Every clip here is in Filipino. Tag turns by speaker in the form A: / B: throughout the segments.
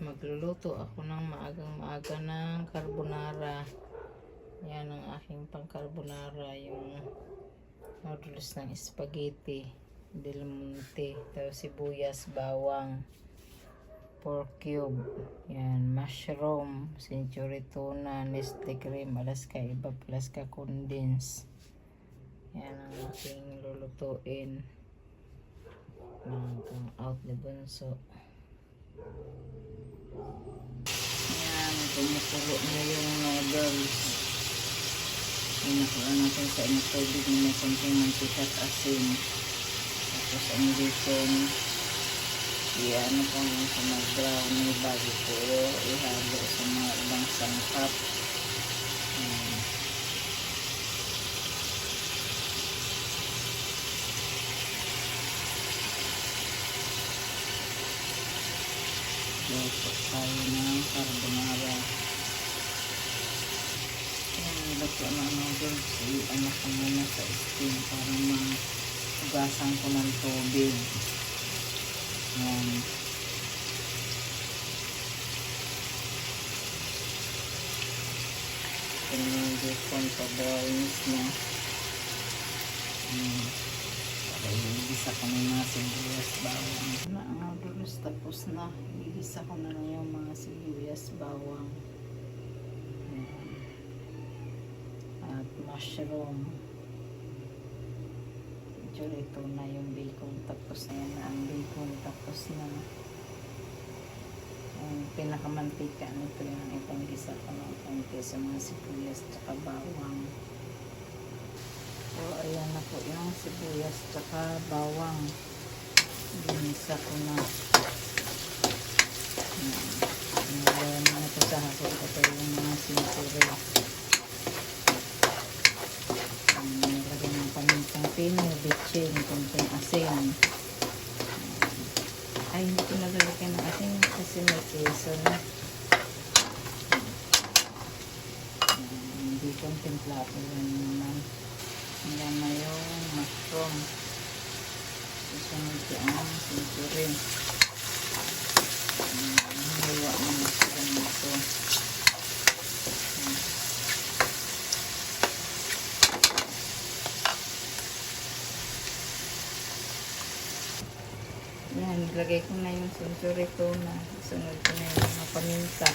A: Magluluto ako ng maagang-maaga ng carbonara. Yan ang aking pang carbonara, yung noodles ng spaghetti, del monte, tapos sibuyas, bawang, pork cube, yan, mushroom, century tuna, Nestle cream, Alaska Evap, Alaska condense. Yan ang aking lulutuin ng out ni Bunso. Yan, kumukulo na yung noodles. Inakuha natin sa inang tubig na may konting mantika at asin. Tapos ang bacon, iyan ko sa mga brown bago ko ihalo sa mga ibang sangkap. Luto tayo ng carbonara. Luto na ang noodles. Anak ko muna sa steam para mahugasan ko ng tubig. Yan. Yung bacon pa brownies na. Igisa ko na yung mga sibuyas bawang. Ang noodles tapos na. Igisa ko na yung mga sibuyas bawang. At mushroom. Ito na yung bacon. Tapos na yan ang bacon. Tapos na ang pinakamantika nito yung ipanggisa ko ng konti sa mga sibuyas at bawang. So, ayan na po yung sibuyas tsaka bawang. Ginisa ko na. Ayan na ito sa hapon. Ito yung mga century. Nilagyan ng pamintang pino, bitchin, konting asin. Ay, hindi ko nalalagyan ng asin kasi may keso na. Hindi konting plato yan naman. Yan na yung mushroom. Susunod ko ang century. Hiwa ng mushroom ito. Yan, ilagay ko na yung century tuna. Sunod ko na yung mga paminta.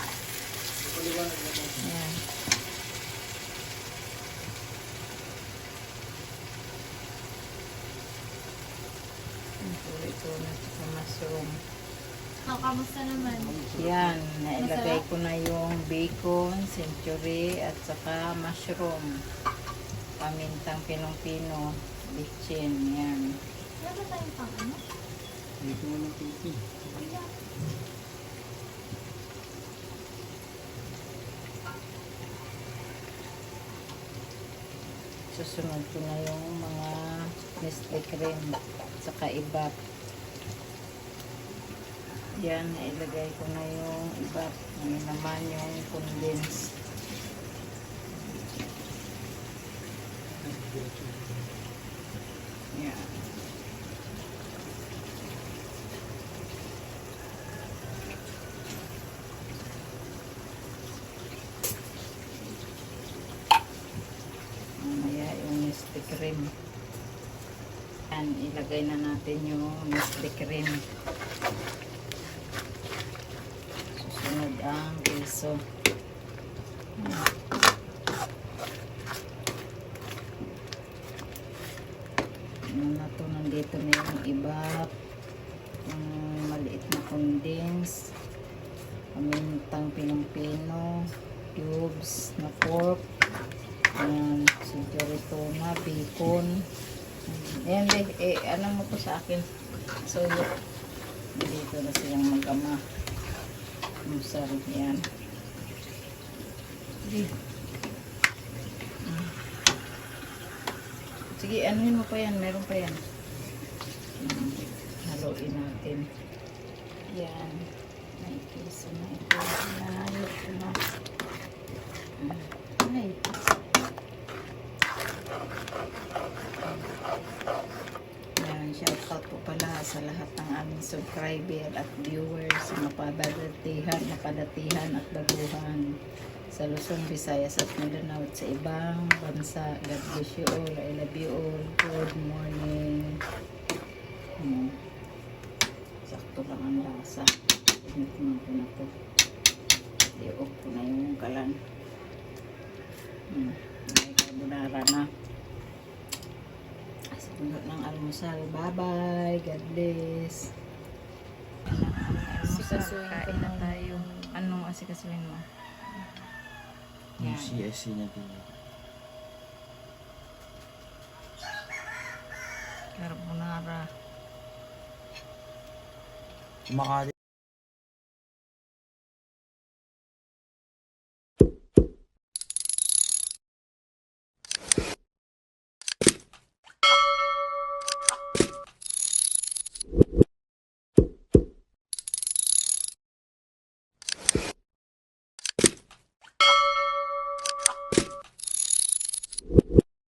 A: Yan. Ito na sa mushroom.
B: Kamusta naman?
A: Yan, nailagay ko na yung bacon, century, at saka mushroom. Pamintang pinong-pino, bitchin, yan.
B: Wala tayong pang ano?
C: Dito mo na pipi.
A: Susunod ko na yung mga Nestle cream saka Evap. Yan, nailagay ko na yung Evap. Ngayon naman yung condense. Yan. Mamaya yung Nestle cream. Yan, ilagay na natin yung Nestle cream. Susunod ang keso. Nandito na yung Evap, yung maliit na condense, pamintang pinong-pino, cubes na pork, and century tuna, bacon. Ayan, ano mo po sa akin? So, dito na silang mag-ama. Masarap yan. Sige, anuhin mo pa yan. Meron pa yan. Haluin natin. Yan. May keso na ito. Nahalo ko na. Ay. Yan. Shout out out po pala sa lahat ng aming subscriber at viewers sa napadatihan at baguhan sa Luzon, Visayas at Mindanao at sa ibang bansa. God bless you all. I love you all. Good morning. Sakto lang ang lasa. Tignan ko na po. I-off ko na yung kalan. May carbonara na. Asipundot ng almusal. Bye-bye. God bless.
B: Asikasuhin ko
A: Kain na
B: muna.
A: tayo. Anong asikasuhin mo?
C: Yung
A: Yan.
C: CSC natin.
A: Carbonara.
C: Makali.